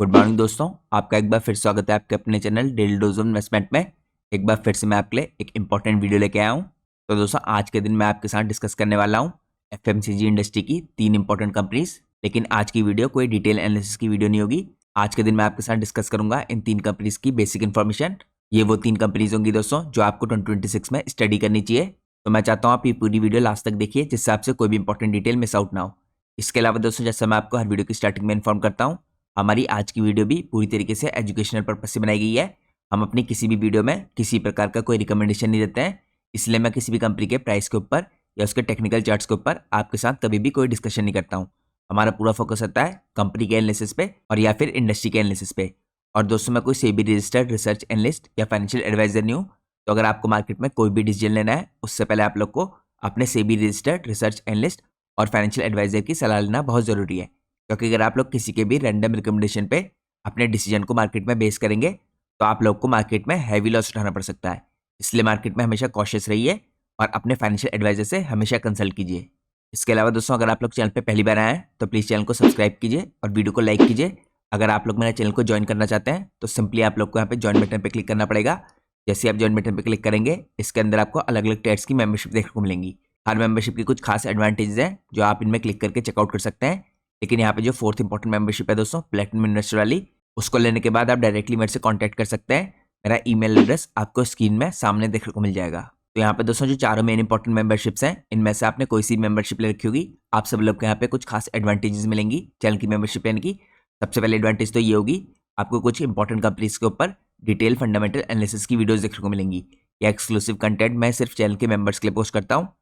Good morning दोस्तों, आपका एक बार फिर स्वागत है आपके अपने channel daily dose of investment में। एक बार फिर से मैं आपके लिए एक इंपॉर्टेंट वीडियो लेके आया हूँ। तो दोस्तों, आज के दिन मैं आपके साथ डिस्कस करने वाला हूँ एफएमसीजी इंडस्ट्री की 3 इंपॉर्टेंट कंपनीज। लेकिन आज की वीडियो कोई डिटेल एनालिसिस की वीडियो नहीं होगी। आज के दिन मैं आपके साथ डिस्कस करूंगा इन 3 कंपनीज की बेसिक इन्फॉर्मेशन। ये वो 3 कंपनीज होंगी दोस्तों जो आपको 2026 में स्टडी करनी चाहिए। तो मैं चाहता हूँ आप ये पूरी वीडियो लास्ट तक देखिए, जिससे आपसे कोई भी इंपॉर्टेंट डिटेल मिस आउट ना हो। इसके अलावा दोस्तों, जैसे मैं आपको हर वीडियो की स्टार्टिंग में इन्फॉर्म करता हूँ, हमारी आज की वीडियो भी पूरी तरीके से एजुकेशनल पर्पज से बनाई गई है। हम अपनी किसी भी वीडियो में किसी प्रकार का कोई रिकमेंडेशन नहीं देते हैं, इसलिए मैं किसी भी कंपनी के प्राइस के ऊपर या उसके टेक्निकल चार्ट्स के ऊपर आपके साथ कभी भी कोई डिस्कशन नहीं करता हूँ। हमारा पूरा फोकस रहता है कंपनी के एनालिसिस पे और या फिर इंडस्ट्री के एनालिसिस पे। और दोस्तों, मैं कोई सेबी रजिस्टर्ड रिसर्च एनालिस्ट या फाइनेंशियल एडवाइजर नहीं हूँ। तो अगर आपको मार्केट में कोई भी डिसीजन लेना है, उससे पहले आप लोग को अपने सेबी रजिस्टर्ड रिसर्च एनालिस्ट और फाइनेंशियल एडवाइजर की सलाह लेना बहुत ज़रूरी है। क्योंकि अगर आप लोग किसी के भी रैंडम रिकमेंडेशन पे अपने डिसीजन को मार्केट में बेस करेंगे, तो आप लोग को मार्केट में हैवी लॉस उठाना पड़ सकता है। इसलिए मार्केट में हमेशा कॉशियस रहिए और अपने फाइनेंशियल एडवाइजर से हमेशा कंसल्ट कीजिए। इसके अलावा दोस्तों, अगर आप लोग चैनल पे पहली बार आए हैं तो प्लीज़ चैनल को सब्सक्राइब कीजिए और वीडियो को लाइक कीजिए। अगर आप लोग मेरे चैनल को ज्वाइन करना चाहते हैं तो सिंपली आप लोग को यहाँ पे ज्वाइन बटन पे क्लिक करना पड़ेगा। जैसे आप ज्वाइन बटन पे क्लिक करेंगे, इसके अंदर आपको अलग अलग टाइप्स की मेंबरशिप देखने को मिलेंगी। हर मेंबरशिप की कुछ खास एडवांटेजेस हैं जो आप इनमें क्लिक करके चेकआउट कर सकते हैं। लेकिन यहाँ पे जो फोर्थ इंपॉर्टेंट मेंबरशिप है दोस्तों, प्लेटिनम इन्वेस्टर वाली, उसको लेने के बाद आप डायरेक्टली मेरे से कांटेक्ट कर सकते हैं। मेरा ईमेल एड्रेस आपको स्क्रीन में सामने देखने को मिल जाएगा। तो यहाँ पे दोस्तों, जो चारों मेन इंपॉर्टेंट मेंबरशिप्स हैं, इनमें से आपने कोई सी मेंबरशिप ले रखी होगी, आप सब लोग को यहाँ पे कुछ खास एडवांटेजेस मिलेंगी चैनल की मेंबरशिप लेने की। सबसे पहले एडवांटेज तो ये होगी, आपको कुछ इंपॉर्टेंट कंपनीज के ऊपर डिटेल फंडामेंटल एनालिसिस की वीडियोस देखने को मिलेंगी। या एक्सक्लूसिव कंटेंट मैं सिर्फ चैनल के मेंबर्स के लिए पोस्ट करता हूँ।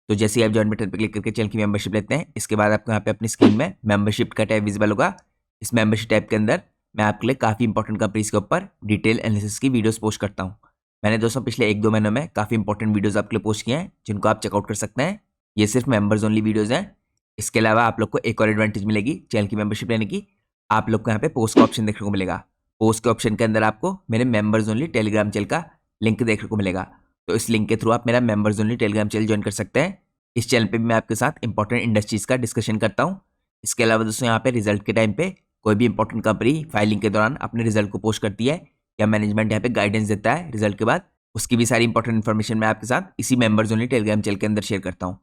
तो जैसे ही आप ज्वाइन बटन पर क्लिक करके चैनल की मेंबरशिप लेते हैं, इसके बाद आपको यहाँ पे अपनी स्क्रीन में मेंबरशिप का टैब विजिबल होगा। इस मेंबरशिप टैब के अंदर मैं आपके लिए काफ़ी इंपॉर्टेंट कंपनीज के ऊपर डिटेल एनालिसिस की वीडियोस पोस्ट करता हूँ। मैंने दोस्तों पिछले 1-2 महीनों में काफ़ी इंपॉर्टेंट वीडियोस आपके लिए पोस्ट किए हैं, जिनको आप चेकआउट कर सकते हैं। ये सिर्फ मेंबर्स ओनली वीडियोस हैं। इसके अलावा आप लोग को एक और एडवांटेज मिलेगी चैनल की मेंबरशिप लेने की। आप लोग को यहाँ पे पोस्ट का ऑप्शन देखने को मिलेगा। पोस्ट के ऑप्शन के अंदर आपको मेरे मेंबर्स ओनली टेलीग्राम चैनल का लिंक देखने को मिलेगा। तो इस लिंक के थ्रू आप मेरा members only Telegram channel join कर सकते हैं। इस चैनल पे भी मैं आपके साथ इंपॉर्टेंट इंडस्ट्रीज का डिस्कशन करता हूँ। इसके अलावा दोस्तों, यहाँ पे रिजल्ट के टाइम पे कोई भी इंपॉर्टेंट कंपनी फाइलिंग के दौरान अपने रिजल्ट को पोस्ट करती है या मैनेजमेंट यहाँ पे गाइडेंस देता है रिजल्ट के बाद, उसकी भी सारी इंपॉर्टेंट इन्फॉर्मेशन मैं आपके साथ इसी मेंबर्स ओनली टेलीग्राम चैनल के अंदर शेयर करता हूँ।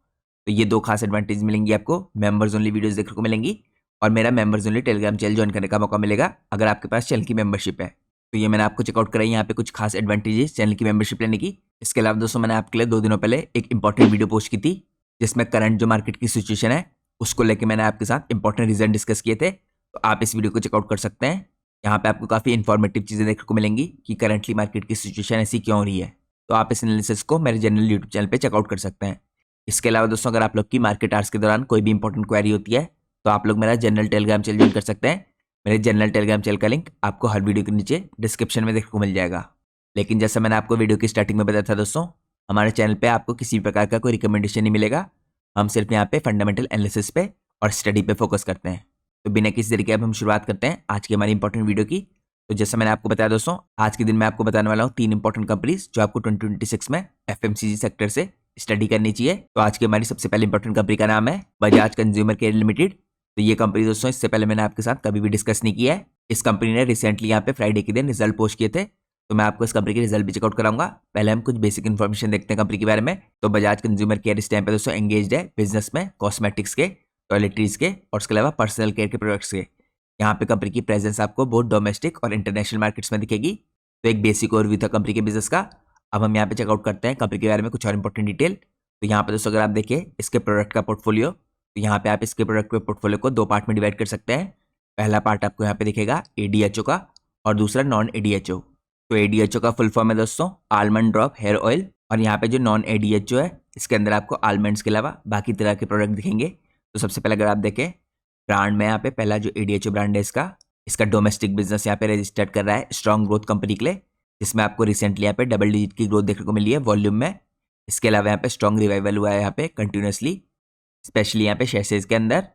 तो ये 2 खास एडवांटेज मिलेंगी आपको, मेंबर्स ओनली वीडियोस देखने को मिलेंगी और मेरा members only Telegram channel join करने का मौका मिलेगा अगर आपके पास चैनल की मेंबरशिप है। तो ये मैंने आपको चेकआउट कराई यहाँ पे कुछ खास एडवांटेजेस चैनल की मेंबरशिप लेने की। इसके अलावा दोस्तों, मैंने आपके लिए 2 दिनों पहले एक इंपॉर्टेंट वीडियो पोस्ट की थी, जिसमें करंट जो मार्केट की सिचुएशन है उसको लेके मैंने आपके साथ इंपॉर्टेंट रीजन डिस्कस किए थे। तो आप इस वीडियो को चेकआउट कर सकते हैं। यहाँ पे आपको काफ़ी इंफॉर्मेटिव चीज़ें देखने को मिलेंगी कि करंटली मार्केट की सिचुएशन ऐसी क्यों हो रही है। तो आप इस एनालिसिस को मेरे जनरल यूट्यूब चैनल पे चेकआउट कर सकते हैं। इसके अलावा दोस्तों, अगर आप लोग की मार्केट आवर्स के दौरान कोई भी इंपॉर्टेंट क्वेरी होती है, तो आप लोग मेरा जनरल टेलीग्राम चैनल ज्वाइन कर सकते हैं। मेरे जनरल टेलीग्राम चैनल का लिंक आपको हर वीडियो के नीचे डिस्क्रिप्शन में देखने को मिल जाएगा। लेकिन जैसा मैंने आपको वीडियो की स्टार्टिंग में बताया था दोस्तों, हमारे चैनल पे आपको किसी भी प्रकार का कोई रिकमेंडेशन नहीं मिलेगा। हम सिर्फ यहाँ पे फंडामेंटल एनालिसिस पे और स्टडी पे फोकस करते हैं। तो बिना किसी तरीके अब हम शुरुआत करते हैं आज की हमारी इंपॉर्टेंट वीडियो की। तो जैसा मैंने आपको बताया दोस्तों, आज के दिन मैं आपको बताने वाला हूँ 3 इंपॉर्टेंट कंपनीज जो आपको 2026 में एफएमसीजी सेक्टर से स्टडी करनी चाहिए। तो आज की हमारी सबसे पहले इंपॉर्टेंट कंपनी का नाम है बजाज कंज्यूमर केयर लिमिटेड। तो ये कंपनी दोस्तों, इससे पहले मैंने आपके साथ कभी भी डिस्कस नहीं किया है। इस कंपनी ने रिसेंटली यहाँ पे फ्राइडे के दिन रिजल्ट पोस्ट किए थे, तो मैं आपको इस कंपनी के रिजल्ट भी चेकआउट कराऊंगा। पहले हम कुछ बेसिक इन्फॉर्मेशन देखते हैं कंपनी के बारे में। तो बजाज कंज्यूमर केयर इस टाइम पे दोस्तों एंगेज्ड है बिजनेस में कॉस्मेटिक्स के, टॉयलेटरीज के और उसके अलावा पर्सनल केयर के प्रोडक्ट्स के। यहाँ पे कंपनी की प्रेजेंस आपको बहुत डोमेस्टिक और इंटरनेशनल मार्केट्स में दिखेगी। तो एक बेसिक ओवरव्यू था कंपनी के बिजनेस का। अब हम यहाँ पे चेकआउट करते हैं कंपनी के बारे में कुछ और इंपॉर्टेंट डिटेल। तो यहाँ पे दोस्तों, अगर आप देखिए इसके प्रोडक्ट का पोर्टफोलियो, तो यहाँ पे आप इसके प्रोडक्ट के पोर्टफोलियो को 2 पार्ट में डिवाइड कर सकते हैं। पहला पार्ट आपको यहाँ पे दिखेगा एडीएचओ का और दूसरा नॉन एडीएचओ। तो एडीएचओ का फुल फॉर्म है दोस्तों आलमंड ड्रॉप हेयर ऑयल, और यहाँ पे जो नॉन एडीएचओ है इसके अंदर आपको आलमंड्स के अलावा बाकी तरह के प्रोडक्ट दिखेंगे। तो सबसे पहले अगर आप देखें ब्रांड में, यहाँ पे पहला जो एडीएचओ ब्रांड है इसका डोमेस्टिक बिजनेस यहाँ पे रजिस्टर्ड कर रहा है स्ट्रॉन्ग ग्रोथ कंपनी के लिए, जिसमें आपको रिसेंटली यहाँ पे डबल डिजिट की ग्रोथ देखने को मिली है वॉल्यूम में। इसके अलावा यहाँ पे स्ट्रॉन्ग रिवाइवल हुआ है यहाँ पे कंटिन्यूसली, स्पेशली यहाँ पे शेयर्स के अंदर।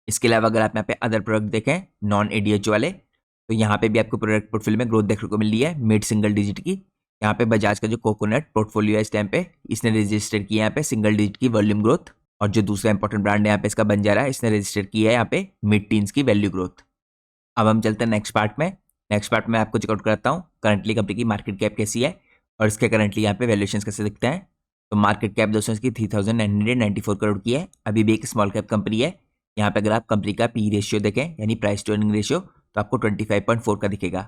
इसके अलावा अगर आप यहाँ पे अदर प्रोडक्ट देखें नॉन एडीएचओ वाले, तो यहाँ पे भी आपको प्रोडक्ट पोर्टफोलियो में ग्रोथ देखने को मिल रही है मिड सिंगल डिजिट की। यहाँ पे बजाज का जो कोकोनट पोर्टफोलियो है इस टाइम पे, इसने रजिस्टर किया यहाँ पे सिंगल डिजिट की वॉल्यूम ग्रोथ। और जो दूसरा इंपॉर्टेंट ब्रांड है यहाँ पे इसका बंजारा है, इसने रजिस्टर किया है यहाँ पे मिड टीन्स की वैल्यू ग्रोथ। अब हम चलते हैं नेक्स्ट पार्ट में। नेक्स्ट पार्ट में आपको चेकआउट कराता हूँ करंटली कंपनी की मार्केट कैप कैसी है और इसके करंटली यहाँ पे वैल्यूएशन कैसे दिखते हैं। तो मार्केट कैप दोस्तों इसकी 3994 करोड़ की है। अभी भी एक स्मॉल कैप कंपनी है। यहाँ पे अगर आप कंपनी का पी रेशियो देखें यानी प्राइस टू अर्निंग रेशियो तो आपको 25.4 का दिखेगा।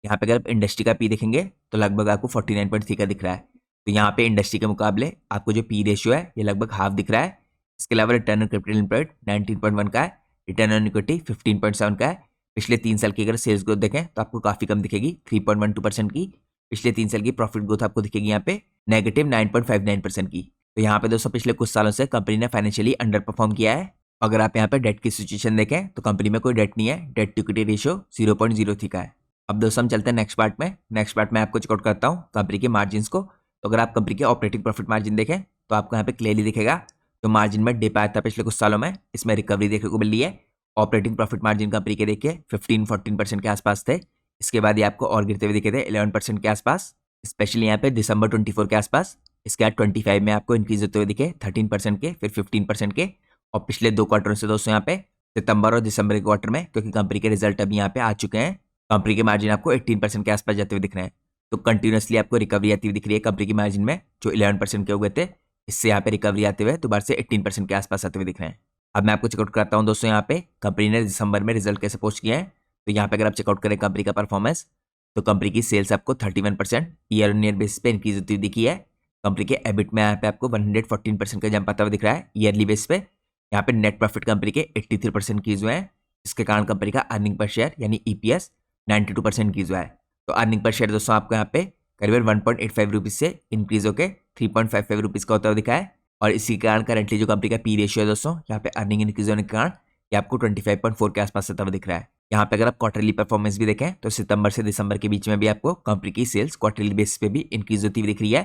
यहाँ पे अगर आप इंडस्ट्री का पी देखेंगे तो लगभग आपको 49.3 का दिख रहा है। तो यहाँ पे इंडस्ट्री के मुकाबले आपको जो पी रेशियो है ये लगभग हाफ दिख रहा है। इसके अलावा रिटर्न ऑन कैपिटल एम्प्लॉयड 19.1 का है, रिटर्न ऑन इक्विटी 15.7 का है। पिछले 3 साल की अगर सेल्स ग्रोथ देखें तो आपको काफ़ी कम दिखेगी 3.12% की। पिछले 3 साल की प्रॉफिट ग्रोथ आपको दिखेगी यहाँ पे नेगेटिव 9.59% की। तो यहाँ पे दोस्तों पिछले कुछ सालों से कंपनी ने फाइनेंशियली अंडर परफॉर्म किया है। अगर आप यहाँ पे डेट की सिचुएशन देखें तो कंपनी में कोई डेट नहीं है, डेट टू इक्विटी रेशियो 0.03 का है। अब दोस्तों हम चलते हैं नेक्स्ट पार्ट में। नेक्स्ट पार्ट में आपको चेकआउट करता हूँ कंपनी के मार्जिन को। तो अगर आप कंपनी के ऑपरेटिंग प्रॉफिट मार्जिन देखें तो आपको यहाँ पे क्लियरली दिखेगा तो मार्जिन में डिप आया था पिछले कुछ सालों में, इसमें रिकवरी देखने को मिल रही है। ऑपरेटिंग प्रॉफिट मार्जिन कंपनी के देखिए 15-14% के आसपास थे। इसके बाद ये आपको और गिरते हुए दिखे थे 11% के आसपास, स्पेशली यहाँ पे दिसंबर 24 के आसपास। इसके बाद 25 में आपको इंक्रीज होते हुए दिखे 13% के, फिर 15% के। और पिछले 2 क्वार्टर से दोस्तों यहाँ पे सितंबर और दिसंबर के क्वार्टर में, क्योंकि कंपनी के रिजल्ट अभी यहाँ पे आ चुके हैं, कंपनी के मार्जिन आपको 18% के आसपास जाते हुए दिख रहे हैं। तो कंटिन्यूसली आपको रिकवरी आती हुई दिख रही है कंपनी की मार्जिन में, जो 11% के हो गए थे इससे यहाँ पे रिकवरी आते हुए दोबारा से 18% के आसपास आते हुए दिख रहे हैं। अब मैं आपको चेकआउट कराता हूँ दोस्तों यहाँ पे कंपनी ने दिसंबर में रिजल्ट कैसे पोस्ट किया है। तो यहाँ पे अगर आप चेकआउट करें कंपनी का परफॉर्मेंस तो कंपनी की सेल्स आपको 31% ईयर ऑन ईयर बेसिस पे इंक्रीज होती हुई दिखी है। कंपनी के एबिट में यहाँ पे आपको 114% का जंप आता हुआ दिख रहा है ईयरली बेसिस पे। यहाँ पे नेट प्रॉफिट कंपनी के 83% इंक्रीज हुए हैं, जिसके कारण कंपनी का अर्निंग पर शेयर यानी EPS 92% इंक्रीज हुआ है। तो अर्निंग पर शेयर दोस्तों आपको यहाँ पे करीबन 1.85 रुपीज़ से इंक्रीज होकर 3.55 रुपीज़ का होता हुआ दिखा है। और इसी के कारण करंटली जो कंपनी का पी रेशियो है दोस्तों यहाँ पे अर्निंग इंक्रीज होने के कारण ये आपको 25.4 के आसपास आता हुआ दिख रहा है। यहाँ पे अगर आप क्वार्टरली परफॉर्मेंस भी देखें तो सितंबर से दिसंबर के बीच में भी आपको कंपनी की सेल्स क्वार्टरली बेसिस पे भी इंक्रीज होती हुई दिख रही है।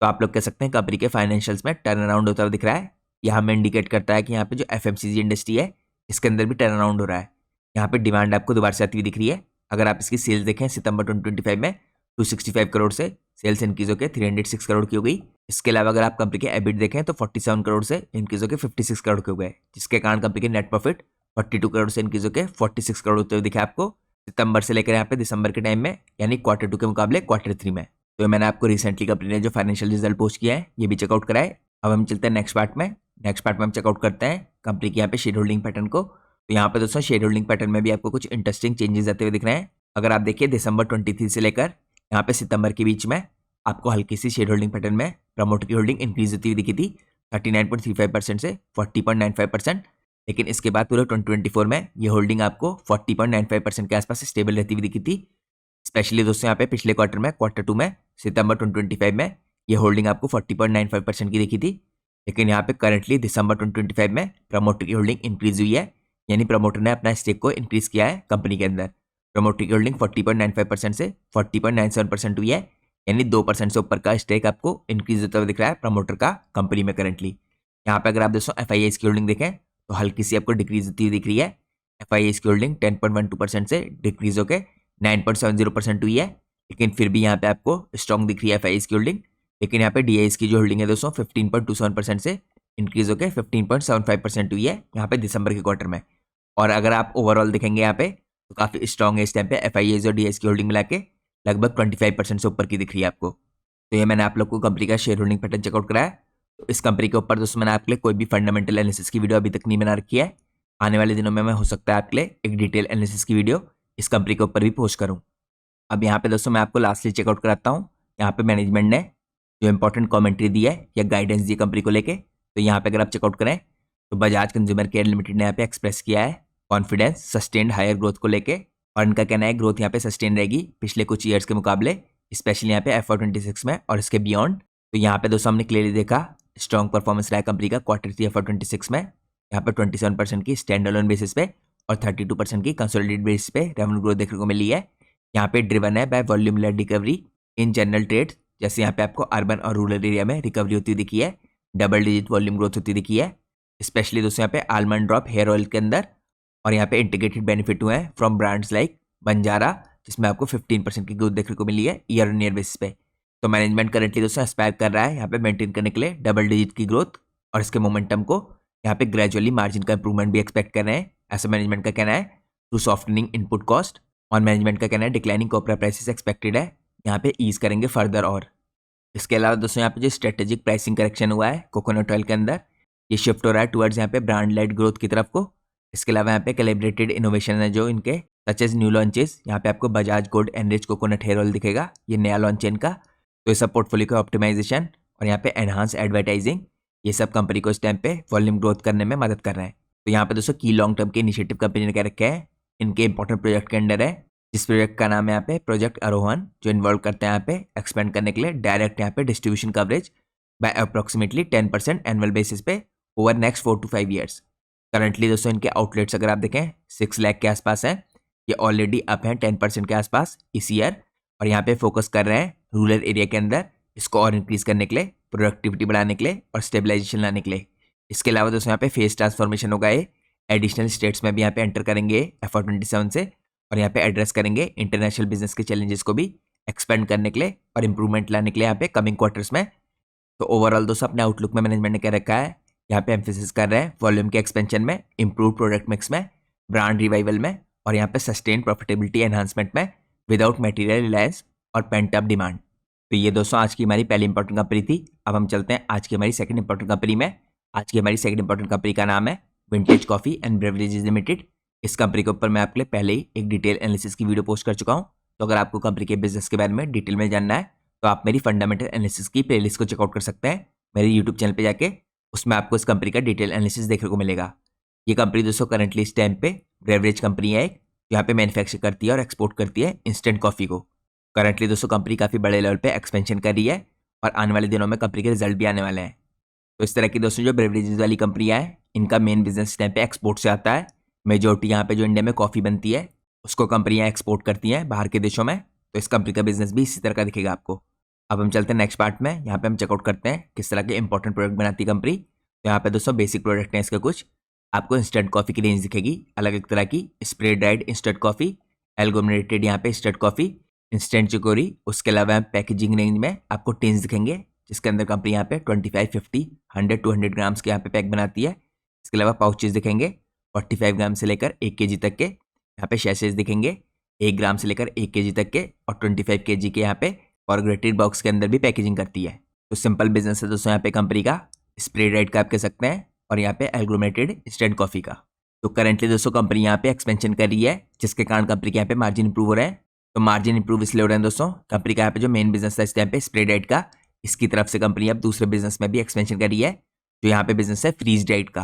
तो आप लोग कह सकते हैं कंपनी के फाइनेंशियल्स में टर्न अराउंड होता हुआ दिख रहा है। यहाँ हमें इंडिकेट करता है कि यहाँ पे जो FMCG इंडस्ट्री है इसके अंदर भी टर्न अराउंड हो रहा है। यहाँ पे डिमांड आपको दोबारा से आती हुई दिख रही है। अगर आप इसकी सेल्स देखें सितंबर 2025 में 265 करोड़ से सेल्स इंक्रीज होकर 306 करोड़ की हो गई। इसके अलावा अगर आप कंपनी के एबिट देखें तो 47 करोड़ से इंक्रीज होकर 56 करोड़ के हो गए, जिसके कारण कंपनी के नेट प्रॉफिट 42 करोड़ से इंक्रीज होकर 46 करोड़ होते हुए दिखे आपको सितंबर से लेकर यहाँ पे दिसंबर के टाइम में, यानी Q2 के मुकाबले Q3 में। तो मैंने आपको रिसेंटली कंपनी ने जो फाइनेंशियल रिजल्ट पोस्ट किया है ये भी चेकआउट कराए। अब हम चलते हैं नेक्स्ट पार्ट में। नेक्स्ट पार्ट में हम चेकआउट करते हैं कंपनी की यहाँ पे शेयर होल्डिंग पैटर्न को। तो यहाँ पे दोस्तों शेयर होल्डिंग पैटर्न में भी आपको कुछ इंटरेस्टिंग चेंजेस आते हुए दिख रहे हैं। अगर आप देखिए दिसंबर 23 से लेकर यहाँ पे सितंबर के बीच में आपको हल्की सी शेयर होल्डिंग पैटर्न में प्रमोटर की होल्डिंग इंक्रीज होती हुई दिखी थी 39.35% से 40.95%। लेकिन इसके बाद पूरे 2024 में ये होल्डिंग आपको 40.95% के आसपास स्टेबल रहती हुई दिखी थी। स्पेशली दोस्तों यहाँ पे पिछले क्वार्टर में Q2 में सितंबर 2025 में ये होल्डिंग आपको 40.95% की दिखी थी। लेकिन यहाँ पे करंटली दिसंबर 2025 में प्रमोटर की होल्डिंग इंक्रीज हुई है, यानी प्रमोटर ने अपना स्टेक को इंक्रीज किया है कंपनी के अंदर। प्रमोटर की होल्डिंग 40.95% से 40.97% हुई है, यानी 2% से ऊपर का स्टेक आपको इंक्रीज होता हुआ दिख रहा है प्रमोटर का कंपनी में करंटली। यहाँ पे अगर आप दोस्तों FIIs की होल्डिंग देखें तो हल्की सी आपको डिक्रीज होती हुई दिख रही है। FIIs की होल्डिंग 10.12% से डिक्रीज होकर 9.70% हुई है, लेकिन फिर भी यहाँ पे आपको स्ट्रॉन्ग दिख रही है FIIs की होल्डिंग। लेकिन यहाँ पे DIs की जो होल्डिंग है दोस्तों 15.27% से इंक्रीज होकर 15.75% हुई है यहाँ पे दिसंबर के क्वार्टर में। और अगर आप ओवरऑल देखेंगे यहाँ पे तो काफ़ी स्ट्रॉन्ग है इस टाइम पे FIIs और DIs की होल्डिंग मिला के लगभग 25% से ऊपर की दिख रही है आपको। तो ये मैंने आप लोग को कंपनी का शेयर होल्डिंग पैटर्न चेकआउट कराया। तो इस कंपनी के ऊपर दोस्तों मैंने आपके लिए कोई भी फंडामेंटल एनालिसिस की वीडियो अभी तक नहीं बना रखी है। आने वाले दिनों में मैं हो सकता है आपके लिए एक डिटेल एनालिसिस की वीडियो इस कंपनी के ऊपर भी पोस्ट करूँ। अब यहाँ पे दोस्तों मैं आपको लास्टली चेकआउट कराता हूँ यहाँ पे मैनेजमेंट ने जो इंपॉर्टेंट कॉमेंट्री दी है या गाइडेंस दी कंपनी को लेके। तो यहाँ पे अगर आप चेकआउट करें तो बजाज कंज्यूमर केयर लिमिटेड ने यहाँ पे एक्सप्रेस किया है कॉन्फिडेंस सस्टेन्ड हायर ग्रोथ को लेके, और इनका कहना है ग्रोथ यहाँ पे सस्टेन रहेगी पिछले कुछ ईयर्स के मुकाबले, स्पेशली यहाँ पे FY26 में और इसके बियॉन्ड। तो यहाँ पे दोस्तों हमने क्लियरली देखा स्ट्रॉन्ग परफॉर्मेंस रहा है कंपनी का Q3 FY26 में। यहाँ पे 27% की स्टैंड अलोन बेसिस पे और 32% की कंसोलिडेटेड बेसिस पे रेवेन्यू ग्रोथ देखने को मिली है। यहाँ पे ड्रिवन है by volume led recovery in general trade, जैसे यहाँ पे आपको अर्बन और रूरल एरिया में रिकवरी होती दिखी है, डबल डिजिट वॉल्यूम ग्रोथ होती दिखी है, स्पेशली दोस्तों यहाँ पे आलमंड ड्रॉप हेयर ऑयल के अंदर। और यहाँ पे इंटीग्रेटेड बेनिफिट हुए हैं फ्रॉम ब्रांड्स लाइक बंजारा, जिसमें आपको 15% की ग्रोथ देखने को मिली है ईयर ऑन ईयर बेसिस पे। तो मैनेजमेंट करंटली दोस्तों एस्पायर कर रहा है यहाँ पे मेंटेन करने के लिए डबल डिजिट की ग्रोथ, और इसके मोमेंटम को यहाँ पे ग्रेजुअली मार्जिन का इंप्रूवमेंट भी एक्सपेक्ट कर रहे हैं, ऐसा मैनेजमेंट का कहना है। To softening input cost. और मैनेजमेंट का कहना है डिक्लाइनिंग कॉपर प्राइसेस एक्सपेक्टेड है, यहाँ पे ईज करेंगे फर्दर। और इसके अलावा दोस्तों यहाँ पे जो स्ट्रेटेजिक प्राइसिंग करेक्शन हुआ है कोकोनट ऑयल के अंदर, ये शिफ्ट हो रहा है टुवर्ड्स यहाँ पे ब्रांड लेड ग्रोथ की तरफ को। इसके अलावा यहाँ पे कैलिब्रेटेड इनोवेशन है जो इनके, सच एज न्यू लॉन्चेस। यहाँ पे आपको Bajaj gold enrich coconut hair oil दिखेगा, ये नया लॉन्च है इनका। तो ये सब पोर्टफोलियो का ऑप्टिमाइजेशन और यहाँ पे एनहांस एडवर्टाइजिंग, ये सब कंपनी को इस टाइम पे वॉल्यूम ग्रोथ करने में मदद कर रहे हैं। तो यहाँ पे दोस्तों की लॉन्ग टर्म के इनिशिएटिव कंपनी ने क्या रखे हैं, इनके इंपॉर्टेंट प्रोजेक्ट के अंडर है, जिस प्रोजेक्ट का नाम है यहाँ पे प्रोजेक्ट आरोहण, जो इन्वॉल्व करते हैं यहाँ पे एक्सपेंड करने के लिए डायरेक्ट यहाँ पे distribution coverage by approximately 10% annual basis पे over next 4 to 5 years. Currently दोस्तों इनके आउटलेट्स अगर आप देखें 6 लाख के आसपास हैं, ये ऑलरेडी अप हैं 10% के आसपास इस ईयर। और यहाँ पे फोकस कर रहे हैं रूरल एरिया के अंदर इसको और इंक्रीज करने के लिए, प्रोडक्टिविटी बढ़ाने के लिए और स्टेबलाइजेशन लाने के लिए। इसके अलावा दोस्तों यहाँ पे फेस ट्रांसफॉर्मेशन होगा, ये एडिशनल स्टेट्स में भी यहाँ पे एंटर करेंगे FY27 से, और यहाँ पे एड्रेस करेंगे इंटरनेशनल बिजनेस के चैलेंजेस को भी एक्सपेंड करने के लिए और इंप्रूवमेंट लाने के लिए यहाँ पे कमिंग क्वार्टर्स में। तो ओवरऑल दोस्तों अपने आउटलुक में मैनेजमेंट ने क्या रखा है, यहाँ पे एम्फेसिस कर रहे हैं वॉल्यूम के एक्सपेंशन में, इंप्रूव प्रोडक्ट मिक्स में, ब्रांड रिवाइवल में, और यहाँ पे सस्टेन प्रॉफिटेबिलिटी एनहांसमेंट में विदाउट मटेरियल रिलायंस और पेंट अप डिमांड। तो ये दोस्तों आज की हमारी पहली इंपॉर्टेंट कंपनी थी। अब हम चलते हैं आज की हमारी सेकंड इंपॉर्टेंट कंपनी में। आज की हमारी सेकंड इंपॉर्टेंट कंपनी का नाम है vintage coffee and beverages limited. इस कंपनी के ऊपर मैं आपके लिए पहले ही एक डिटेल एनालिसिस की वीडियो पोस्ट कर चुका हूँ। तो अगर आपको कंपनी के बिजनेस के बारे में डिटेल में जानना है तो आप मेरी फंडामेंटल एनालिसिस की प्लेलिस्ट को चेकआउट कर सकते हैं मेरे यूट्यूब चैनल पे जाके, उसमें आपको इस कंपनी का डिटेल एनालिसिस देखने को मिलेगा। ये कंपनी दोस्तों करंटली इस टाइम पे बेवरेज कंपनी है एक, यहाँ पे मैन्युफैक्चर करती है और एक्सपोर्ट करती है इंस्टेंट कॉफ़ी को। करंटली दोस्तों कंपनी काफ़ी बड़े लेवल पे एक्सपेंशन कर रही है और आने वाले दिनों में कंपनी के रिजल्ट भी आने वाले हैं। तो इस तरह की दोस्तों जो बेवरेजेस वाली कंपनियाँ हैं, इनका मेन बिजनेस इस टाइम पे एक्सपोर्ट से आता है। मेजोरिटी यहाँ पे जो इंडिया में कॉफ़ी बनती है उसको कंपनियाँ एक्सपोर्ट करती हैं बाहर के देशों में। तो इस कंपनी का बिजनेस भी इसी तरह का दिखेगा आपको। अब हम चलते हैं नेक्स्ट पार्ट में, यहाँ पे हम चेकआउट करते हैं किस तरह के इंपॉर्टेंट प्रोडक्ट बनाती है कंपनी। तो यहाँ पे दोस्तों बेसिक प्रोडक्ट हैं इसके कुछ। आपको इंस्टेंट कॉफ़ी की रेंज दिखेगी अलग अलग तरह की, स्प्रे ड्राइड इंस्टेंट कॉफ़ी, एल्गोमिनेटेड यहाँ पे इंस्टेंट कॉफ़ी, इंस्टेंट चिकोरी। उसके अलावा पैकेजिंग रेंज में आपको टिन्स दिखेंगे जिसके अंदर कंपनी यहाँ पे 25, 50, 100, 200 ग्राम्स के यहाँ पे पैक बनाती है। इसके अलावा पाउचेस दिखेंगे 45 ग्राम से लेकर 1 kg तक के, यहाँ पे शैसेज दिखेंगे 1 ग्राम से लेकर 1 kg तक के, और 25 kg के यहाँ पे कॉर्पोरेटेड बॉक्स के अंदर भी पैकेजिंग करती है। तो सिंपल बिजनेस है दोस्तों यहाँ पे कंपनी का, स्प्रे ड्राइड का आप कह सकते हैं, और यहाँ पे एग्लोमेटेड इंस्टेंट कॉफ़ी का। तो करंटली दोस्तों कंपनी यहाँ पे एक्सपेंशन कर रही है जिसके कारण कंपनी के यहाँ पे मार्जिन इंप्रूव हो रहे हैं। तो मार्जिन इंप्रूव इसलिए हो रहे हैं दोस्तों, कंपनी का यहाँ पे जो मेन बिजनेस था इस टाइम पे स्प्रे ड्राइड का, इसकी तरफ से कंपनी अब दूसरे बिजनेस में भी एक्सपेंशन कर रही है। जो यहाँ पे बिजनेस है फ्रीज ड्राइड का।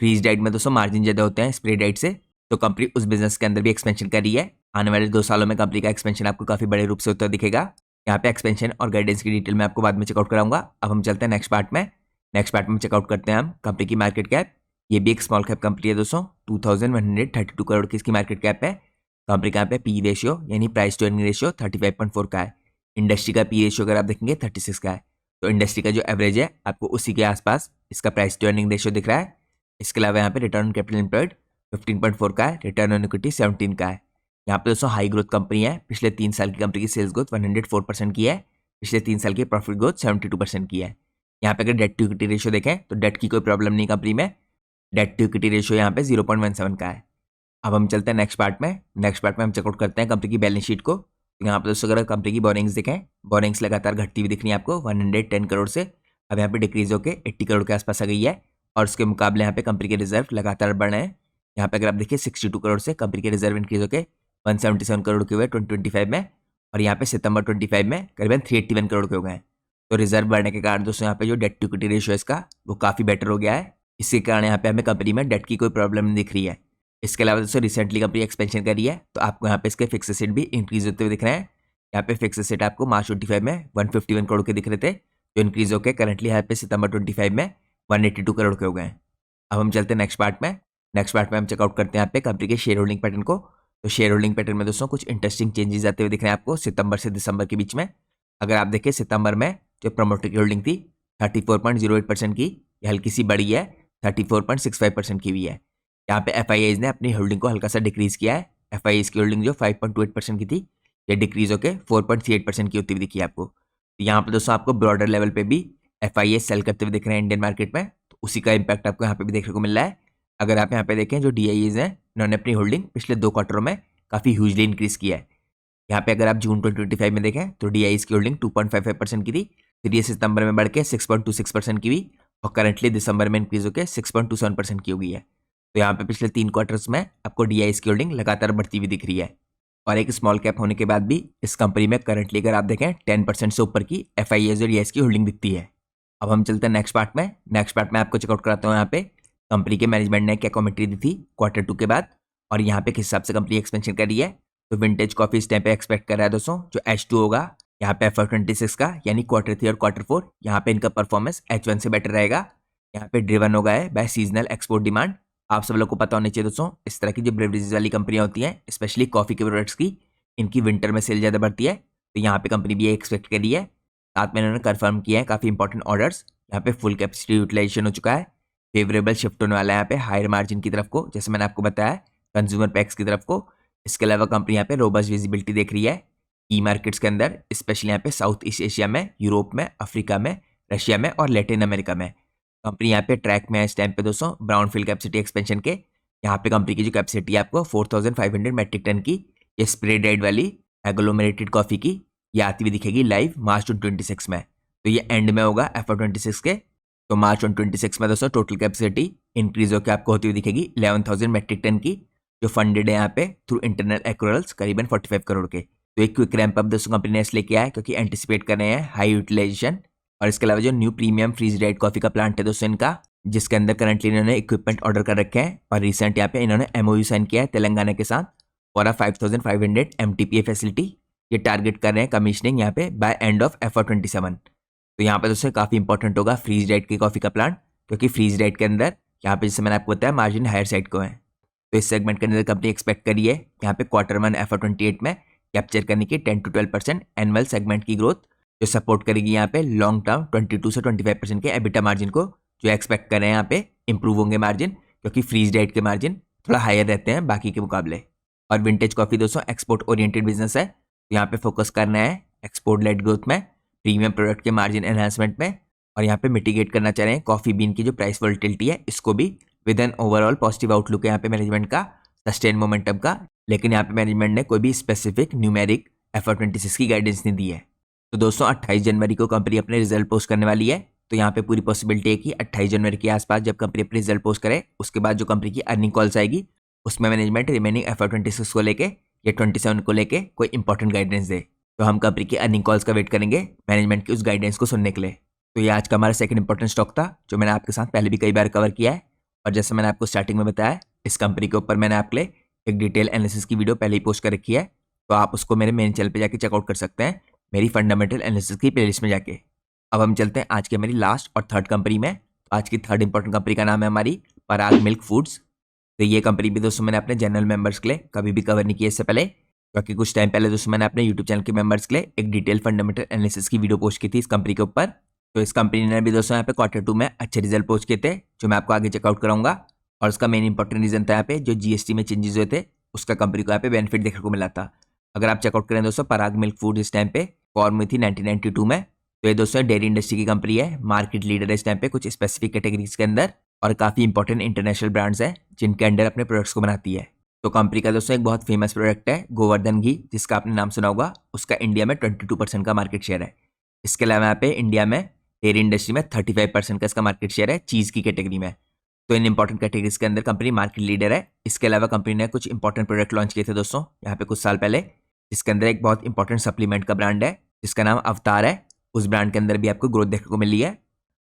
फ्रीज ड्राइड में दोस्तों मार्जिन ज़्यादा होते हैं स्प्रे ड्राइड से, तो कंपनी उस बिजनेस के अंदर भी एक्सपेंशन कर रही है। आने वाले 2 सालों में कंपनी का एक्सपेंशन आपको काफ़ी बड़े रूप से होता दिखेगा। यहाँ पे एक्सपेंशन और गाइडेंस की डिटेल में आपको बाद में चेकआउट कराऊंगा। अब हम चलते हैं नेक्स्ट पार्ट में। नेक्स्ट पार्ट में चेकआउट करते हैं हम कंपनी की मार्केट कैप। ये भी एक स्मॉल कैप कंपनी है दोस्तों, 2132 करोड़ की इसकी मार्केट कैप है। कंपनी का यहाँ पे पी रेशियो यानी प्राइस टू अर्निंग रेशियो 35.4 का है। इंडस्ट्री का पी रेशियो अगर आप देखेंगे 36 का है। तो इंडस्ट्री का जो एवरेज है आपको उसी के आसपास इसका प्राइस टू अर्निंग रेशियो दिख रहा है। इसके अलावा यहाँ पे रिटर्न ऑन कैपिटल एम्प्लॉयड 15.4 का है, रिटर्न ऑन इक्विटी 17 का है। यहाँ पे दोस्तों हाई ग्रोथ कंपनी है, पिछले 3 साल की कंपनी की सेल्स ग्रोथ 104% की है, पिछले 3 साल की प्रॉफिट ग्रोथ 72% की है। यहाँ पे अगर डेट टू इक्विटी रेशियो देखें तो डेट की कोई प्रॉब्लम नहीं कंपनी में, डेट टू इक्विटी रेशियो यहाँ पे 0.17 का है। अब हम चलते हैं नेक्स्ट पार्ट में। नेक्स्ट पार्ट में हम चेकआउट करते हैं कंपनी की बैलेंस शीट को। तो यहाँ पे दोस्तों अगर कंपनी की बोरिंग्स देखें, बोरिंग्स लगातार घटती हुई दिख रही है आपको 110 करोड़ से, अब यहाँ पे डिक्रीज होकर 80 करोड़ के आसपास आ गई है। और उसके मुकाबले यहाँ पे कंपनी के रिजर्व लगातार बढ़ रहे हैं। यहाँ पे अगर आप देखिए 62 करोड़ से कंपनी के रिजर्व इंक्रीज होकर 177 करोड़ के हुए 2025 में, और यहाँ पे सितंबर 25 में करीबन 381 करोड़ के हो गए। तो रिजर्व बढ़ने के कारण दोस्तों यहाँ पे जो डेट टू इक्विटी रेशियो है इसका वो काफ़ी बेटर हो गया है। इसके कारण यहाँ पे हमें कंपनी में डेट की कोई प्रॉब्लम नहीं दिख रही है। इसके अलावा दोस्तों रिसेंटली कंपनी एक्सपेंशन करी है, तो आपको यहाँ पे इसके फिक्स एसेट भी इंक्रीज होते हुए दिख रहे हैं। यहाँ पे फिक्स एसेट आपको मार्च 25 में 151 करोड़ के दिख रहे थे, जो इंक्रीज होकर करंटली यहाँ पे सितंबर 25 में 182 करोड़ के हो गए हैं। अब हम चलते हैं नेक्स्ट पार्ट में। नेक्स्ट पार्ट में हम चेकआउट करते हैं यहाँ पे कंपनी के शेयर होल्डिंग पैटर्न को। तो शेयर होल्डिंग पैटर्न में दोस्तों कुछ इंटरेस्टिंग चेंजेस आते हुए दिख रहे हैं आपको सितंबर से दिसंबर के बीच में। अगर आप देखें सितंबर में जो प्रमोटर की होल्डिंग थी 34.08% की, ये हल्की सी बढ़ी है 34.65% की हुई है। यहाँ पे FIIs ने अपनी होल्डिंग को हल्का सा डिक्रीज किया है। FIIs की होल्डिंग जो 5.28% की थी, ये डिक्रीज होकर 4.38% की होती हुई दिखी है आपको। तो यहाँ पे दोस्तों आपको ब्रॉडर लेवल पे भी FIIs सेल करते हुए दिख रहे हैं इंडियन मार्केट में, तो उसी का इम्पैक्ट आपको यहाँ पे भी देखने को मिल रहा है। अगर आप यहाँ पे देखें जो DIEs हैं इन्होंने अपनी होल्डिंग पिछले 2 क्वार्टरों में काफ़ी ह्यूजली इंक्रीज किया है। यहाँ पे अगर आप जून 2025 में देखें तो DIEs की होल्डिंग 2.55% की थी, फिर ये सितंबर में बढ़ के 6.26% की हुई और करंटली दिसंबर में इंक्रीज होकर 6.27% की हो गई है। तो यहाँ पे पिछले 3 क्वार्टर्स में आपको DIEs की होल्डिंग लगातार बढ़ती हुई दिख रही है और एक स्मॉल कैप होने के बाद भी इस कंपनी में करंटली अगर आप देखें 10% से ऊपर की FIAs और DIEs की होल्डिंग दिखती है। अब हम चलते हैं नेक्स्ट पार्ट में। नेक्स्ट पार्ट में आपको चेकआउट कराता हूँ यहाँ पे कंपनी के मैनेजमेंट ने क्या कमेंट्री दी थी Q2 के बाद और यहाँ पे किस हिसाब से कंपनी एक्सपेंशन कर रही है। तो विंटेज कॉफी इस टाइम पे एक्सपेक्ट कर रहा है दोस्तों जो H2 होगा यहाँ पे FY26 का यानी Q3 और Q4 यहाँ पे इनका परफॉर्मेंस H1 से बेटर रहेगा। यहाँ पे ड्रिवन होगा है बाय सीजनल एक्सपोर्ट डिमांड। आप सब लोग को पता होना चाहिए दोस्तों इस तरह की जो ब्रेवरेजेस वाली कंपनियां होती हैं स्पेशली कॉफी के प्रोडक्ट्स की, इनकी विंटर में सेल ज़्यादा बढ़ती है। तो यहाँ पे कंपनी भी ये एक्सपेक्ट करी है। साथ में इन्होंने कंफर्म किया है काफ़ी इंपॉर्टेंट ऑर्डर्स। यहाँ पे फुल कैपेसिटी यूटिलाइजेशन हो चुका है, फेवरेबल शिफ्ट होने वाला है यहाँ पे हायर मार्जिन की तरफ को, जैसे मैंने आपको बताया कंज्यूमर पैक्स की तरफ को। इसके अलावा कंपनी यहाँ पे रोबस्ट विजिबिलिटी देख रही है की मार्केट्स के अंदर, स्पेशली यहाँ पे साउथ ईस्ट एशिया में, यूरोप में, अफ्रीका में, रशिया में और लैटिन अमेरिका में। कंपनी यहाँ पे ट्रैक में है इस टाइम पे दोस्तों ब्राउनफील्ड कैपेसिटी एक्सपेंशन के। यहाँ पे कंपनी की जो कैपेसिटी है आपको 4500 मेट्रिक टन की ये स्प्रे ड्राइड वाली एग्लोमेरेटेड कॉफी की ये आती हुई दिखेगी लाइव मार्च 2026 में। तो ये एंड में होगा FY26 के। तो मार्च 2026 में दोस्तों टोटल कैपेसिटी इंक्रीज होकर आपको होती हुई दिखेगी 11,000 मेट्रिक टन की, जो फंडेड है यहाँ पे थ्रू इंटरनल एक्रूरल्स करीबन 45 करोड़ के। तो एक क्विक रैंप अप दोस्तों कंपनी ने इसलिए किया है क्योंकि एंटिसिपेट कर रहे हैं हाई यूटिलाइजेशन। और इसके अलावा जो new premium freeze dried coffee का प्लांट है दोस्तों इनका, जिसके अंदर करंटली इन्होंने इक्विपमेंट ऑर्डर कर रखे हैं और रिसेंट यहाँ पे इन्होंने MOU साइन किया है तेलंगाना के साथ फॉर 5500 MTPA फैसिलिटी। ये टारगेट कर रहे हैं कमीशनिंग यहाँ पे बाय एंड ऑफ FY27। तो यहाँ पे दोस्तों काफ़ी इंपॉर्टेंट होगा फ्रीज ड्राइड की कॉफ़ी का प्लांट, क्योंकि फ्रीज ड्राइड के अंदर यहाँ पे जैसे मैंने आपको बताया मार्जिन हायर साइड को है। तो इस सेगमेंट के अंदर कंपनी एक्सपेक्ट करी है यहाँ पे Q1 FY28 में कैप्चर करने की 10 to 12% एनुअल सेगमेंट की ग्रोथ, जो सपोर्ट करेगी यहाँ पे लॉन्ग टर्म 22 से 25% के एबिटा मार्जिन को, जो एक्सपेक्ट कर रहे हैं यहाँ पे इंप्रूव होंगे मार्जिन, क्योंकि फ्रीज ड्राइड के मार्जिन थोड़ा हायर रहते हैं बाकी के मुकाबले। और विंटेज कॉफ़ी दोस्तों एक्सपोर्ट ओरिएंटेड बिजनेस है, तो यहाँ पे फोकस करना है एक्सपोर्ट लेड ग्रोथ में, प्रीमियम प्रोडक्ट के मार्जिन एनहांसमेंट में, और यहाँ पे मिटिगेट करना चाह रहे हैं कॉफ़ी बीन की जो प्राइस वोलेटिलिटी है इसको भी, with an overall positive outlook है यहाँ पे मैनेजमेंट का सस्टेन मोमेंटम का। लेकिन यहाँ पे मैनेजमेंट ने कोई भी स्पेसिफिक न्यूमेरिक FY26 की गाइडेंस नहीं दी है। तो दोस्तों 28 जनवरी को कंपनी अपने रिजल्ट पोस्ट करने वाली है। तो यहाँ पे पूरी पॉसिबिलिटी है कि 28 जनवरी के आसपास जब कंपनी अपने रिजल्ट पोस्ट करे उसके बाद जो कंपनी की अर्निंग कॉल्स आएगी उसमें मैनेजमेंट रिमेनिंग FY26 को लेके या 27 को लेके कोई इंपॉर्टेंट गाइडेंस दे। तो हम कंपनी की अर्निंग कॉल्स का वेट करेंगे मैनेजमेंट की उस गाइडेंस को सुनने के लिए। तो ये आज का हमारा सेकंड इंपॉर्टेंट स्टॉक था जो मैंने आपके साथ पहले भी कई बार कवर किया है। और जैसे मैंने आपको स्टार्टिंग में बताया इस कंपनी के ऊपर मैंने आपके लिए एक डिटेल एनालिसिस की वीडियो पहले ही पोस्ट कर रखी है, तो आप उसको मेरे मेन चैनल पे जाके चेकआउट कर सकते हैं मेरी फंडामेंटल एनालिसिस की प्लेलिस्ट में जाके। अब हम चलते हैं आज के मेरी लास्ट और थर्ड कंपनी में। तो आज की थर्ड इंपॉर्टेंट कंपनी का नाम है हमारी पराग मिल्क फूड्स। तो ये कंपनी भी दोस्तों मैंने अपने जनरल मेंबर्स के लिए कभी भी कवर नहीं किया इससे पहले, क्योंकि कुछ टाइम पहले दोस्तों मैंने अपने यूट्यूब चैनल के मेंबर्स के लिए एक डिटेल फंडामेंटल एनालिसिस की वीडियो पोस्ट की थी इस कंपनी के ऊपर। तो इस कंपनी ने भी दोस्तों यहाँ पे Q2 में अच्छे रिजल्ट पोस्ट किए थे जो मैं आपको आगे चेकआउट कराऊंगा। और उसका मेन इंपॉर्टेंट रीजन था यहाँ पे जो GST में चेंजेस हुए थे उसका कंपनी को यहाँ पे बेनिफिट देखने को मिला था। अगर आप चेकआउट करें दोस्तों पराग मिल्क फूड इस टाइम पे फॉर्म हुई थी 1992 में। तो ये दोस्तों डेयरी इंडस्ट्री की कंपनी है, मार्केट लीडर है इस टाइम पे कुछ स्पेसिफिक कैटेगरीज के अंदर, और काफ़ी इंपॉर्टेंट इंटरनेशनल ब्रांड्स हैं जिनके अंडर अपने प्रोडक्ट्स को बनाती है। तो कंपनी का दोस्तों एक बहुत फेमस प्रोडक्ट है गोवर्धन घी, जिसका आपने नाम सुना होगा। उसका इंडिया में 22% का मार्केट शेयर है। इसके अलावा यहाँ पे इंडिया में डेयरी इंडस्ट्री में 35% का इसका मार्केट शेयर है चीज़ की कैटेगरी में। तो इन इंपॉर्टेंट कैटेगरीज के अंदर कंपनी मार्केट लीडर है। इसके अलावा कंपनी ने कुछ इंपॉर्टेंट प्रोडक्ट लॉन्च किए थे दोस्तों यहाँ पे कुछ साल पहले, जिसके अंदर एक बहुत इंपॉर्टेंट सप्लीमेंट का ब्रांड है जिसका नाम अवतार है। उस ब्रांड के अंदर भी आपको ग्रोथ देखने को मिली है।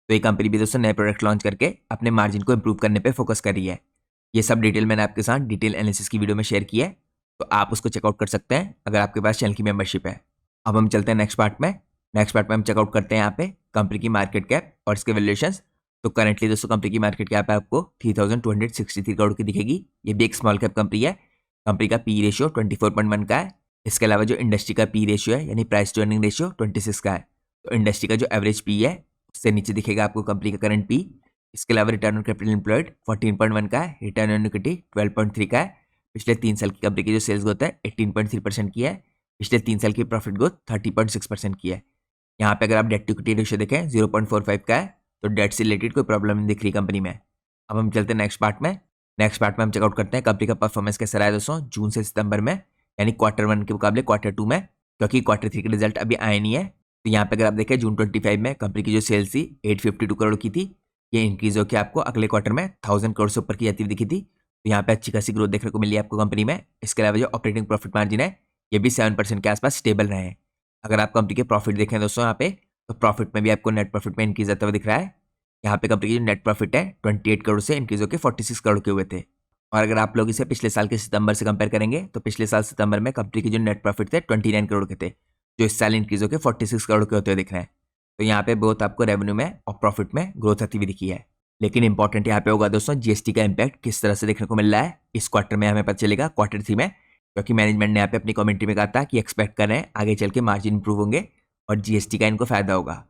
तो ये कंपनी भी दोस्तों नए प्रोडक्ट लॉन्च करके अपने मार्जिन को इंप्रूव करने पे फोकस कर रही है। ये सब डिटेल मैंने आपके साथ डिटेल एनालिसिस की वीडियो में शेयर की है, तो आप उसको चेकआउट कर सकते हैं अगर आपके पास चैनल की मेंबरशिप है। अब हम चलते हैं नेक्स्ट पार्ट में। नेक्स्ट पार्ट में हम चेकआउट करते हैं यहाँ पे कंपनी की मार्केट कैप और इसके वैल्यूएशंस। तो करंटली दोस्तों कंपनी की मार्केट कैप आपको 3263 करोड़ की दिखेगी। ये भी एक स्मॉल कैप कंपनी है। कंपनी का पी रेशियो 24.1 का है। इसके अलावा जो इंडस्ट्री का पी रेशियो है यानी प्राइस टू अर्निंग रेशियो 26 का है। तो इंडस्ट्री का जो एवरेज पी है उससे नीचे दिखेगा आपको कंपनी का करंट पी। इसके अलावा रिटर्न ऑन कैपिटल एम्प्लॉयड 14.1 का है, रिटर्न ऑन इक्विटी 12.3 का है। पिछले 3 साल की कंपनी की जो सेल्स ग्रोथ है 18.3% की है। पिछले 3 साल की प्रॉफिट ग्रोथ 30.6% की है। यहाँ पे अगर आप डेट टू इक्विटी रेशियो देखें 0.45 का है। तो डेट से रिलेटेड कोई प्रॉब्लम नहीं दिख रही कंपनी में। अब हम चलते हैं नेक्स्ट पार्ट में। नेक्स्ट पार्ट में हम चेकआउट करते हैं कंपनी का परफॉर्मेंस कैसा रहा है दोस्तों जून से सितंबर में, यानी Q1 के मुकाबले Q2 में, क्योंकि Q3 के रिजल्ट अभी आए नहीं है। तो यहाँ पे अगर आप देखें जून 25 में कंपनी की जो सेल्स थी 852 करोड़ की थी, ये इंक्रीज होकर आपको अगले क्वार्टर में 1000 करोड़ से ऊपर की जाती हुई दिखी थी। तो यहाँ पे अच्छी खासी ग्रोथ देखने को मिली है आपको कंपनी में। इसके अलावा जो ऑपरेटिंग प्रॉफिट मार्जिन है ये भी 7% के आसपास स्टेबल रहे हैं। अगर आप कंपनी के प्रॉफिट देखें दोस्तों यहाँ पे, तो प्रॉफिट में भी आपको नेट प्रॉफिट में इंक्रीज आता हुआ दिख रहा है। यहाँ पे कंपनी की जो नेट प्रॉफिट है 28 करोड़ से इंक्रीज होकर 46 करोड़ के हुए थे। और अगर आप लोग इसे पिछले साल के सितंबर से कंपेयर करेंगे तो पिछले साल सितंबर में कंपनी के जो नेट प्रॉफिट थे 29 करोड़ के थे, जो इस साल इंक्रीज होकर 46 करोड़ के होते हुए दिख रहे हैं। तो यहाँ पे बहुत आपको रेवेन्यू में और प्रॉफिट में ग्रोथ आती हुई दिखी है। लेकिन इंपॉर्टेंट यहाँ पे होगा दोस्तों जीएसटी का इम्पैक्ट किस तरह से देखने को मिल रहा है इस क्वार्टर में, हमें पता चलेगा Q3 में, क्योंकि मैनेजमेंट ने यहाँ पे अपनी कमेंट्री में कहा था कि एक्सपेक्ट कर रहे हैं आगे चल के मार्जिन इंप्रूव होंगे और जीएसटी का इनको फायदा होगा।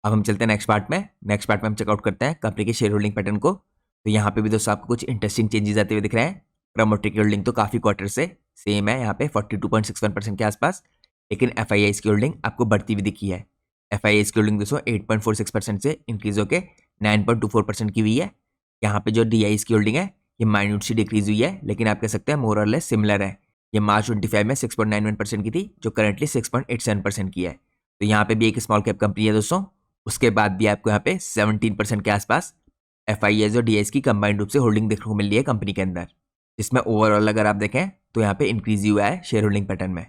अब हम चलते हैं नेक्स्ट पार्ट में। नेक्स्ट पार्ट में हम चेकआउट करते हैं कंपनी के शेयर होल्डिंग पैटर्न को। तो यहाँ पे भी दोस्तों आपको कुछ इंटरेस्टिंग चेंजेस आते हुए दिख रहे हैं। प्रमोटर की होल्डिंग तो काफी क्वार्टर से सेम है यहाँ पे 42.61% के आसपास, लेकिन FIIs की होल्डिंग आपको बढ़ती हुई दिखी है। FIIs की होल्डिंग दोस्तों 8.46% से इंक्रीज होकर 9.24% की हुई है। यहाँ पे जो DIs की होल्डिंग है ये माइन्यूट सी डिक्रीज हुई है, लेकिन आप कह सकते हैं मोर और लेस सिमिलर है। ये मार्च 25 में 6.91% की थी, जो करंटली 6.87% की है। तो यहाँ पे भी एक स्मॉल कैप कंपनी है दोस्तों। उसके बाद भी आपको यहाँ पे 17% के आसपास FIIs और DIs की कंबाइंड रूप से होल्डिंग देखने को मिल रही है कंपनी के अंदर, जिसमें ओवरऑल अगर आप देखें तो यहाँ पे इंक्रीज ही हुआ है शेयर होल्डिंग पैटर्न में।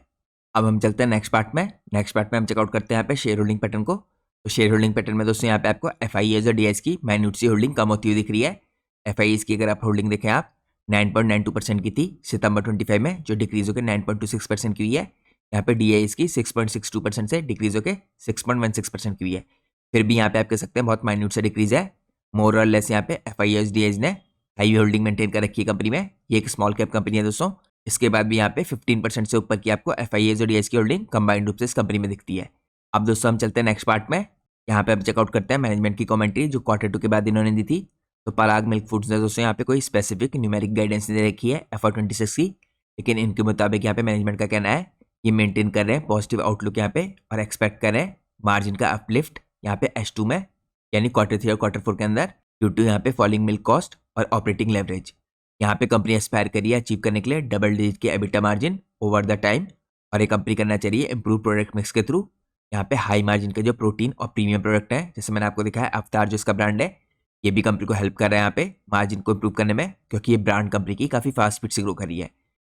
अब हम चलते हैं नेक्स्ट पार्ट में। नेक्स्ट पार्ट में हम चेकआउट करते हैं यहाँ पे शेयर होल्डिंग पैटर्न को। तो शेयर होल्डिंग पैटर्न में दोस्तों यहाँ पे आपको FIIs और DIs की माइन्यूट सी होल्डिंग कम होती हुई दिख रही है। FIIs की अगर आप होल्डिंग देखें आप 9.92% की थी सितंबर 25 में, जो डिक्रीज होकर 9.26% की हुई है। यहाँ पे DIs की 6.62% से डिक्रीज होकर 6.16% की हुई है। फिर भी यहाँ पे आप कह सकते हैं बहुत माइन्यूट से डिक्रीज है। मोर और लेस यहाँ पे FIIs DIs ने हाई होल्डिंग मेंटेन कर रखी है कंपनी में। ये एक स्मॉल कैप कंपनी है दोस्तों। इसके बाद भी यहाँ पे 15% से ऊपर की आपको FIIs और DIs की होल्डिंग कंबाइंड रूप से इस कंपनी में दिखती है। अब दोस्तों हम चलते हैं नेक्स्ट पार्ट में। यहाँ पे अब चेकआउट करते हैं मैनेजमेंट की कमेंट्री जो Q2 के बाद इन्होंने दी थी। तो पराग मिल्क फूड्स ने दोस्तों यहाँ पे कोई स्पेसिफिक न्यूमेरिक गाइडेंस नहीं दे रखी है FY26 की, लेकिन इनके मुताबिक यहाँ पे मैनेजमेंट का कहना है ये मेंटेन कर रहे हैं पॉजिटिव आउटलुक यहाँ पे और एक्सपेक्ट कर रहे हैं मार्जिन का अपलिफ्ट यहाँ पे H2 में, यानी Q3 और Q4 के अंदर, ड्यू टू यहाँ पे फॉलिंग मिल्क कॉस्ट और ऑपरेटिंग लेवरेज। यहाँ पे कंपनी एस्पायर करिए अचीव करने के लिए डबल डिजिट के EBITDA margin over the time, और ये कंपनी करना चाहिए इंप्रूव प्रोडक्ट मिक्स के थ्रू। यहाँ पे हाई मार्जिन के जो प्रोटीन और प्रीमियम प्रोडक्ट है, जैसे मैंने आपको दिखाया अवतार जो इसका ब्रांड है, ये भी कंपनी को हेल्प कर रहा है यहाँ पे मार्जिन को इंप्रूव करने में, क्योंकि ये ब्रांड कंपनी की काफ़ी फास्ट स्पीड से ग्रो कर रही है।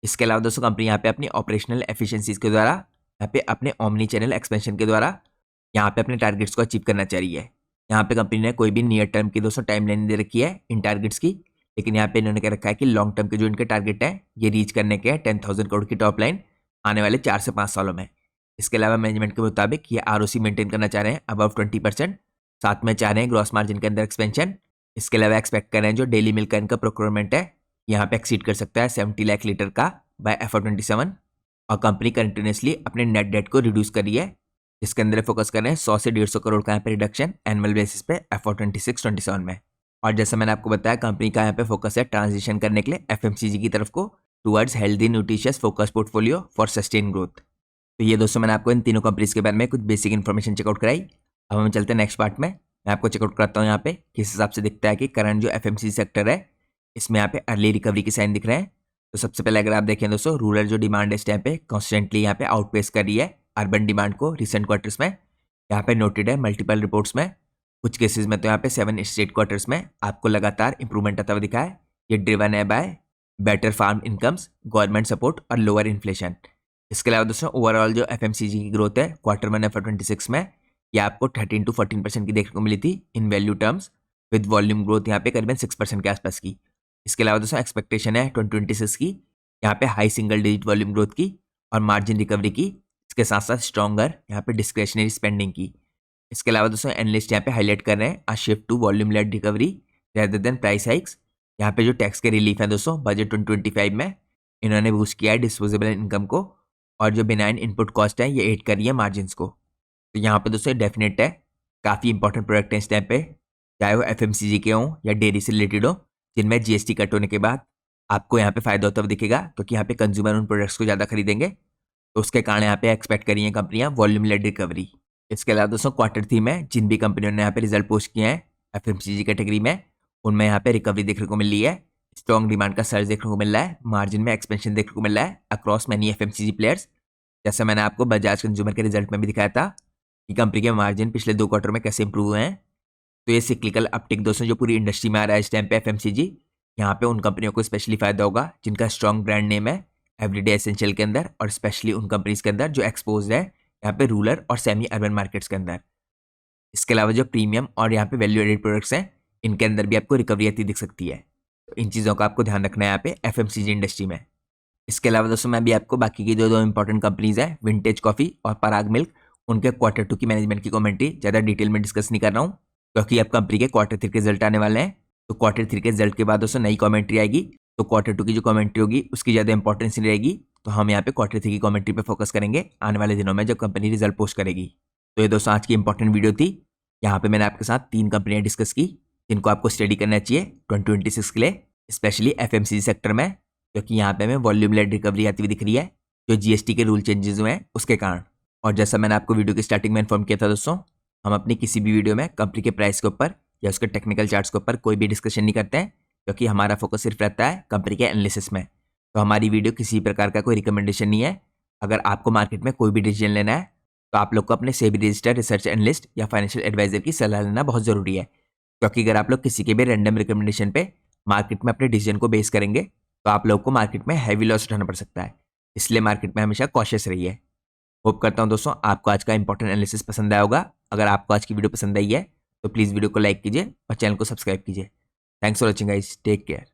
इसके अलावा दोस्तों कंपनी यहाँ पे अपनी ऑपरेशनल एफिशिएंसीज के द्वारा, यहाँ पे अपने ओमनी चैनल एक्सपेंशन के द्वारा यहाँ पे अपने टारगेट्स को अचीव करना चाह रही है। यहाँ पे कंपनी ने कोई भी नियर टर्म की दोस्तों टाइम लाइन दे रखी है इन टारगेट्स की, लेकिन यहाँ पे इन्होंने कह रखा है कि लॉन्ग टर्म के जो इनके टारगेट है ये रीच करने के 10,000 करोड़ की टॉप लाइन आने वाले 4 से 5 सालों में। इसके अलावा मैनेजमेंट के मुताबिक ये ROC मेंटेन करना चाह रहे हैं अबव 20%, साथ में चाह रहे हैं ग्रॉस मार्जिन के अंदर एक्सपेंशन। इसके अलावा एक्सपेक्ट कर रहे हैं जो डेली मिल्क का इनका प्रोक्योरमेंट है यहाँ पे एक्सीड कर सकता है 70 लाख लीटर का बाय FY27, और कंपनी कंटिन्यूसली अपने नेट डेट को रिड्यूस कर रही है, जिसके अंदर फोकस कर रहे हैं 100 से 150 करोड़ का यहाँ पे रिडक्शन एनुअल बेसिस पे FY26-27 में। और जैसे मैंने आपको बताया कंपनी का यहाँ पे फोकस है ट्रांजिशन करने के लिए FMCG की तरफ को towards healthy nutritious focus portfolio for sustain growth. तो ये दोस्तों मैंने आपको इन तीनों कंपनीज के बारे में कुछ बेसिक इन्फॉर्मेशन चेकआउट कराई। अब हम चलते हैं नेक्स्ट पार्ट में। मैं आपको चेकआउट कराता हूँ यहाँ पे किस हिसाब से दिखता है कि करंट जो FMCG सेक्टर है इसमें यहाँ पे अर्ली रिकवरी के साइन दिख रहे हैं। तो सबसे पहले अगर आप देखें दोस्तों रूरल जो डिमांड है इस टाइम पे कॉन्स्टेंटली यहाँ पे आउटपेस कर रही है अर्बन डिमांड को रिसेंट क्वार्टर्स में। यहाँ पे नोटेड है मल्टीपल रिपोर्ट्स में, कुछ केसेस में तो यहाँ पे 7 स्टेट क्वार्टर्स में आपको लगातार इंप्रूवमेंट आता हुआ दिखा है। ये ड्रिवन है by better farm incomes, government support और लोअर इन्फ्लेशन। इसके अलावा दोस्तों ओवरऑल जो FMCG की ग्रोथ है Q1 FY26 में ये आपको 13 to 14% की देखने को मिली थी in value terms, with volume growth यहाँ पे करीबन 6% के आसपास की। इसके अलावा दोस्तों एक्सपेक्टेशन है 2026 की यहाँ पे high single digit volume growth की और मार्जिन रिकवरी की, इसके साथ साथ स्ट्रॉन्गर यहाँ पे डिस्क्रिशनरी स्पेंडिंग की। इसके अलावा दोस्तों एनालिस्ट यहाँ पे हाईलाइट कर रहे हैं a shift to volume led recovery rather than price hikes. यहाँ पे जो टैक्स के रिलीफ है दोस्तों बजट 2025 में इन्होंने बूस्ट किया है डिस्पोजेबल इनकम को, और जो बिनाइन इनपुट कॉस्ट है ये एड कर रही है मार्जिन को। तो यहाँ पे दोस्तों डेफिनेट है काफ़ी इंपॉर्टेंट प्रोडक्ट है इस टाइम पे, चाहे वो FMCG के हों या डेयरी से रिलेटेड हो, जिनमें GST कट होने के बाद आपको यहाँ पे फायदा होता हुआ दिखेगा, क्योंकि यहाँ पे कंज्यूमर उन प्रोडक्ट्स को ज़्यादा खरीदेंगे। तो उसके कारण यहाँ पे एक्सपेक्ट करी है कंपनियाँ वॉल्यूम लेड रिकवरी। इसके अलावा दोस्तों Q3 में जिन भी कंपनियों ने यहाँ पे रिजल्ट पोस्ट किए हैं FMCG कैटेगरी में, उनमें यहाँ पे रिकवरी देखने को मिल रही है। स्ट्रॉन्ग डिमांड का सर्ज देखने को मिल रहा है, मार्जिन में एक्सपेंशन देखने को मिल रहा है अक्रॉस मैनी एफएमसीजी प्लेयर्स। जैसा मैंने आपको बजाज कंज्यूमर के रिजल्ट में भी दिखाया था कि कंपनी के मार्जिन पिछले 2 क्वार्टर में कैसे इंप्रूव हुए हैं। तो ये सिक्लिकल अपटिक दोस्तों जो पूरी इंडस्ट्री में आ रहा है इस टाइम पे एफएमसीजी, यहाँ पे उन कंपनियों को स्पेशली फायदा होगा जिनका स्ट्रॉन्ग ब्रांड नेम है एवरीडे एसेंशियल के अंदर, और स्पेशली उन कंपनीज के अंदर जो एक्सपोज है यहाँ पे रूरल और सेमी अर्बन मार्केट्स के अंदर। इसके अलावा जो प्रीमियम और यहाँ पे वैल्यू एडेड प्रोडक्ट्स हैं इनके अंदर भी आपको रिकवरी आती दिख सकती है। तो इन चीज़ों का आपको ध्यान रखना है यहाँ पे एफएमसीजी इंडस्ट्री में। इसके अलावा दोस्तों मैं भी आपको बाकी की जो 2 इंपॉर्टेंट कंपनीज हैं विंटेज कॉफ़ी और पराग मिल्क, उनके Q2 की मैनेजमेंट की कमेंट्री ज़्यादा डिटेल में डिस्कस नहीं कर रहा हूँ क्योंकि अब कंपनी के Q3 के रिजल्ट आने वाले हैं। तो Q3 के रिजल्ट के बाद दोस्तों नई कमेंट्री आएगी, तो Q2 की जो कमेंट्री होगी उसकी ज़्यादा इंपॉर्टेंस नहीं रहेगी। तो हम यहाँ पे Q3 की कमेंट्री पे फोकस करेंगे आने वाले दिनों में जब कंपनी रिजल्ट पोस्ट करेगी। तो ये दोस्तों आज की इंपॉर्टेंट वीडियो थी। यहाँ पे मैंने आपके साथ 3 कंपनियाँ डिस्कस की जिनको आपको स्टडी करना चाहिए 2026 के लिए, स्पेशली एफएमसीजी सेक्टर में, क्योंकि यहाँ पे हमें वॉल्यूम लेड रिकवरी आती हुई दिख रही है जो जीएसटी के रूल चेंजेस हुए हैं उसके कारण। और जैसा मैंने आपको वीडियो की स्टार्टिंग में इन्फॉर्म किया था दोस्तों, हम अपनी किसी भी वीडियो में कंपनी के प्राइस के ऊपर या उसके टेक्निकल चार्ट्स के ऊपर कोई भी डिस्कशन नहीं करते हैं क्योंकि हमारा फोकस सिर्फ रहता है कंपनी के एनालिसिस में। तो हमारी वीडियो किसी प्रकार का कोई रिकमेंडेशन नहीं है। अगर आपको मार्केट में कोई भी डिसीजन लेना है तो आप लोग को अपने सेबी रजिस्टर्ड रिसर्च एनालिस्ट या फाइनेंशियल एडवाइजर की सलाह लेना बहुत ज़रूरी है, क्योंकि अगर आप लोग किसी के भी रैंडम रिकमेंडेशन पे मार्केट में अपने डिसीजन को बेस करेंगे तो आप लोग को मार्केट में हैवी लॉस उठाना पड़ सकता है। इसलिए मार्केट में हमेशा कॉशियस रहिए। होप करता हूँ दोस्तों आपको आज का इंपॉर्टेंट एनालिसिस पसंद आया होगा। अगर आपको आज की वीडियो पसंद आई है तो प्लीज़ वीडियो को लाइक कीजिए और चैनल को सब्सक्राइब कीजिए। Thanks for watching guys, take care.